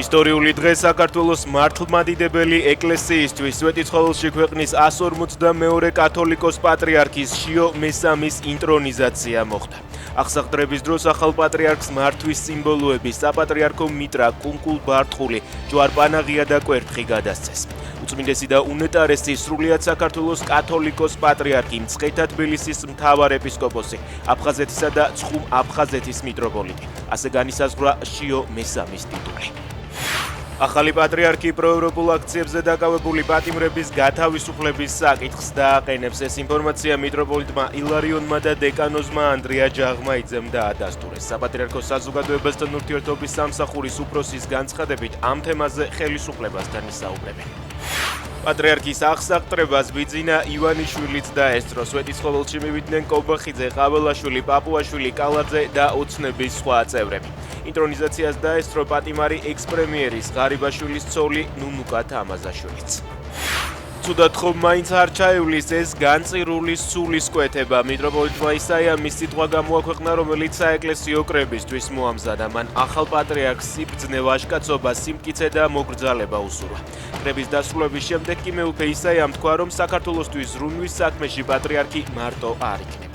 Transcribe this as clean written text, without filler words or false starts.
ისტორიული დღე საქართველოს მართლმადიდებელი ეკლესიისთვის სვეტიცხოველში ქვეყნის 152 კათოლიკოს პატრიარქის შიო მესამის ინტრონიზაცია მოხდა. აღსაყდრების დროს ახალ პატრიარქს მართვის სიმბოლოები საპატრიარქო მიტრა, კუნკულ ბარტყული, ჯვარპანაღია და კვერთხი გადასცეს. უწმინდესი და უნეტარესი სრულიად საქართველოს კათოლიკოს პატრიარქი, მცხეთა თბილისის მთავარ ეპისკოპოსი, აფხაზეთისა და ცხუმ აფხაზეთის მიტროპოლიტი. ასე განისაზღვრა შიო მესამის ტიტული. ახალი პატრიარქი პროევროპულ აქციებზე დაკავებული პატიმრების გათავისუფლების საკითხს დააყენებს. ეს ინფორმაცია მიტროპოლიტმა ილარიონმა და დეკანოზმა ანდრია ჯაღმაიძემ დაადასტურეს. საპატრიარქო საზოგადოებასთან ურთიერთობის სამსახურის უფროსის განცხადებით ამ თემაზე ხელისუფლებასთან ისაუბრებენ. პატრიარქის აღსაყდრებას ბიძინა ივანიშვილიც დაესწრო. სვეტიცხოველში მივიდნენ კობახიძე, ყაველაშვილი, პაპუაშვილი, კალაძე და ოცნების სხვა წევრები. ინტრონიზაციას დაესწრო პატიმარი ექს-პრემიერის ღარიბაშვილის ცოლი ნუნუკა თამაზაშვილიც. ცუდად ხომ მაინც არ ჩაივლის ეს განწირული სულისკვეთება. მიტროპოლიტმა ისაიამის სიტყვა გამოაქვეყნა, რომელიც საეკლესიო კრებისთვის მოამზადა. მან ახალ პატრიარქს სიბრძნე, ვაჟკაცობა, სიმტკიცე და მოგრძალება უსურვა. კრების დასრულების შემდეგ კი მეუფე ისაიამ თქვა, რომ საქართველოსთვის ზრუნვის საქმეში პატრიარქი მარტო არ იქნება.